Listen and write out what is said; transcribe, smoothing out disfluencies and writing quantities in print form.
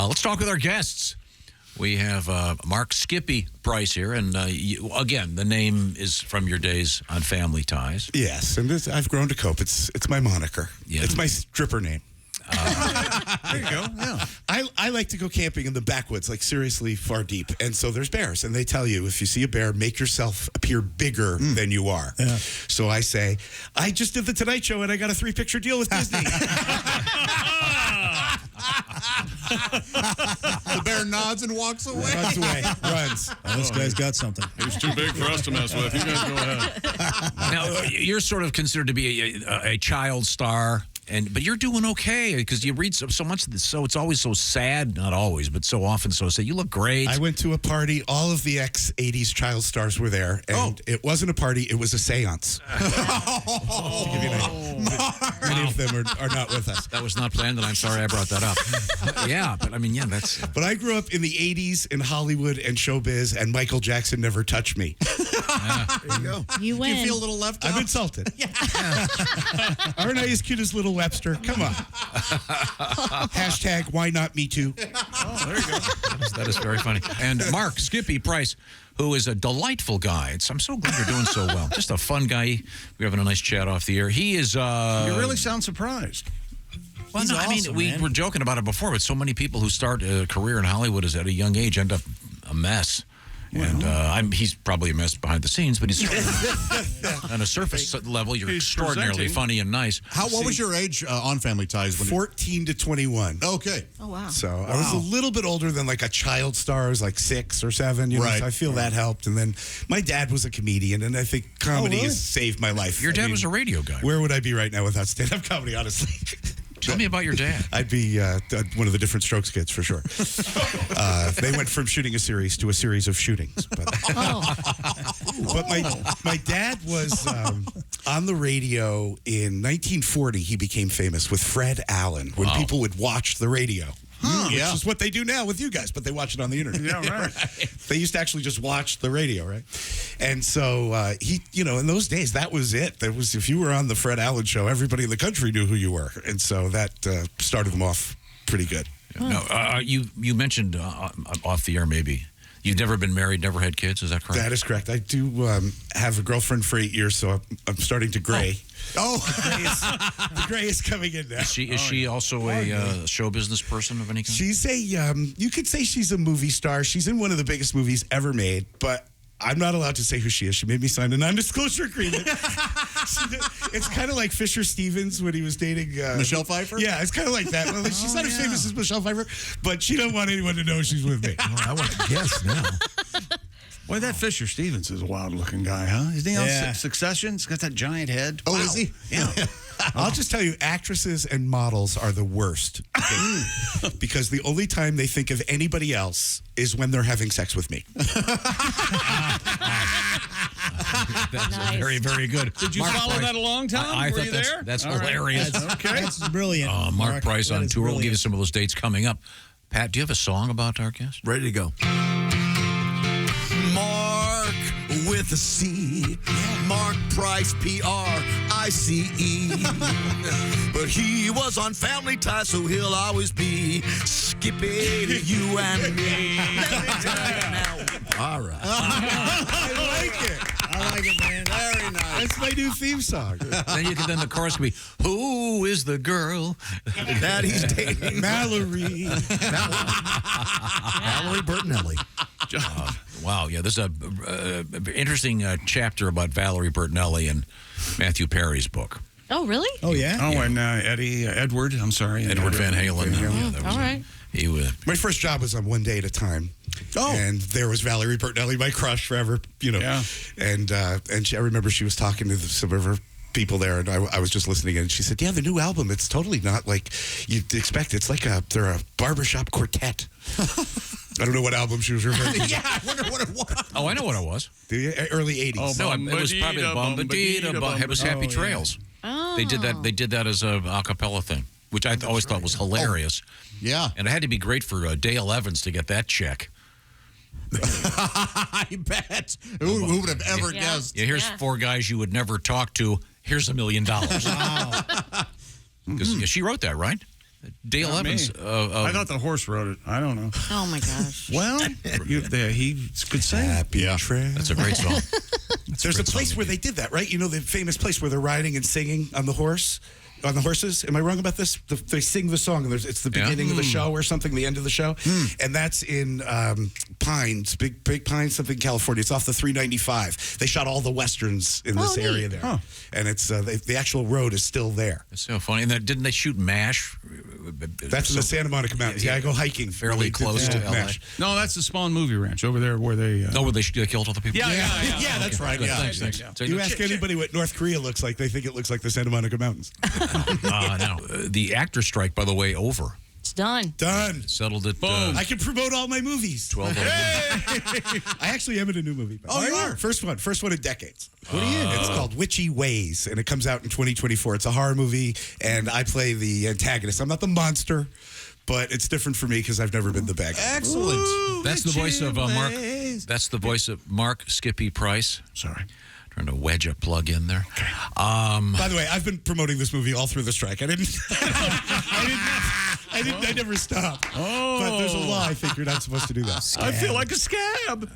Let's talk with our guests. We have Marc Skippy Price here, and again, the name is from your days on Family Ties. Yes, and I've grown to cope. It's my moniker. Yeah. It's my stripper name. There you go. Yeah. I like to go camping in the backwoods, like seriously far deep. And so there's bears, and they tell you if you see a bear, make yourself appear bigger than you are. Yeah. So I say, I just did the Tonight Show, and I got a 3-picture deal with Disney. The bear nods and walks away. Runs. Oh, this guy's got something. He's too big for us to mess with. You guys go ahead. Now, you're sort of considered to be a child star. But you're doing okay because you read so much of this, so it's always so sad. Not always, but so often so sad. You look great. I went to a party. All of the ex-'80s child stars were there, and it wasn't a party. It was a seance. To give you an idea. Many of them are not with us. That was not planned, and I'm sorry I brought that up. Yeah, but I mean, yeah, that's... But I grew up in the 80s in Hollywood and showbiz, and Michael Jackson never touched me. There you go. You win. Do you feel a little left out? I'm insulted. Aren't I as cute as little Webster? Come on. Hashtag why not me too? Oh, there you go. That is very funny. And Marc Skippy Price, who is a delightful guy. I'm so glad you're doing so well. Just a fun guy. We're having a nice chat off the air. He is... You really sound surprised. Well, He's no, awesome, I mean, we man. were joking about it before, but so many people who start a career in Hollywood at a young age end up a mess. Well, and he's probably a mess behind the scenes, but he's on a surface level, you're extraordinarily funny and nice. What was your age on Family Ties? When 14 to 21. Okay. Oh, wow. So I was a little bit older than like a child star. I was like 6 or 7. You know, Right. so I feel that helped. And then my dad was a comedian, and I think comedy has saved my life. Your dad was a radio guy. Where would I be right now without stand-up comedy, honestly? Tell me about your dad. I'd be one of the Different Strokes kids for sure. They went from shooting a series to a series of shootings. But my dad was on the radio in 1940. He became famous with Fred Allen when people would watch the radio. Which is what they do now with you guys, but they watch it on the internet. Yeah, right. They used to actually just watch the radio, right? And so he, in those days, that was it. That was, if you were on the Fred Allen show, everybody in the country knew who you were, and so that started them off pretty good. No, you mentioned off the air maybe you've never been married, never had kids. Is that correct? That is correct. I do have a girlfriend for 8 years, so I'm starting to gray. The gray is coming in now. Is she also a show business person of any kind? She's a, you could say she's a movie star. She's in one of the biggest movies ever made, but I'm not allowed to say who she is. She made me sign a non-disclosure agreement. It's kind of like Fisher Stevens when he was dating... Michelle Pfeiffer? Yeah, it's kind of like that. Well, she's not as famous as Michelle Pfeiffer, but she don't want anyone to know she's with me. I want to guess now. Boy, that Fisher Stevens is a wild-looking guy, huh? Isn't he on Succession? He's got that giant head. Oh, is he? Yeah. I'll just tell you, actresses and models are the worst. Because the only time they think of anybody else is when they're having sex with me. That's very, very good. Did you follow that along, Tom? I Were thought you there? that's All right. hilarious. That's brilliant. Marc Price on That is tour. We'll give you brilliant. some of those dates coming up. Pat, do you have a song about our guest? Ready to go. Marc with a C. Marc Price, P-R-I-C-E. But he was on Family Ties, so he'll always be Skippy to you and me. All right. I like it. I like it, man. Very nice. That's my new theme song. Then the chorus could be, "Who is the girl That he's dating. Mallory. Valerie Bertinelli. Wow, yeah, there's a interesting chapter about Valerie Bertinelli in Matthew Perry's book. Oh, really? Oh, yeah? Oh, and Edward, I'm sorry. Edward Van Halen. Oh, That was all right. He was. My first job was on One Day at a Time. Oh. And there was Valerie Bertinelli, my crush forever, Yeah. And I remember she was talking to some of her people there, and I was just listening, and she said, yeah, the new album, it's totally not like you'd expect. It's like they're a barbershop quartet. I don't know what album she was referring to. Yeah, I wonder what it was. Oh, I know what it was. Do you? Early 80s. Oh, No, it was probably the Bum-ba-dee-da-bum. It was Happy Oh, yeah. Trails. Oh. They did that as a cappella thing, which I always thought was hilarious. Yeah. And it had to be great for Dale Evans to get that check. I bet. Who would have ever Yeah. guessed? Yeah, here's 4 guys you would never talk to. Here's $1 million. Wow. Because she wrote that, right? Dale Not me. Evans. I thought the horse wrote it. I don't know. Oh my gosh. Well, he could sing. Happy trail. That's a great song. There's a place where they did that, right? You know, the famous place where they're riding and singing on the horses. Am I wrong about this? They sing the song, and it's the beginning of the show or something, the end of the show, and that's in Pines, Big Pines, something, California. It's off the 395. They shot all the westerns in this area there, and it's the actual road is still there. It's so funny. And didn't they shoot MASH? That's in the Santa Monica Mountains. Yeah, I go hiking fairly close to LA. MASH. No, that's the Spawn Movie Ranch over there where they. Where they killed all the people. Yeah, that's right. Good, Yeah. thanks. So You ask anybody what North Korea looks like, they think it looks like the Santa Monica Mountains. no. The actor strike, by the way, over. It's done. Done. Settled it. Boom. I can promote all my movies. 12 I actually am in a new movie. Oh, you are? First one in decades. What are you in? It's called Witchy Ways, and it comes out in 2024. It's a horror movie, and I play the antagonist. I'm not the monster, but it's different for me because I've never been the bad guy. Excellent. That's the voice of Mark. That's the voice of Marc Skippy Price. Sorry. Trying to wedge a plug in there. By the way, I've been promoting this movie all through the strike. I never stopped. But there's a law. I think you're not supposed to do that. I feel like a scab.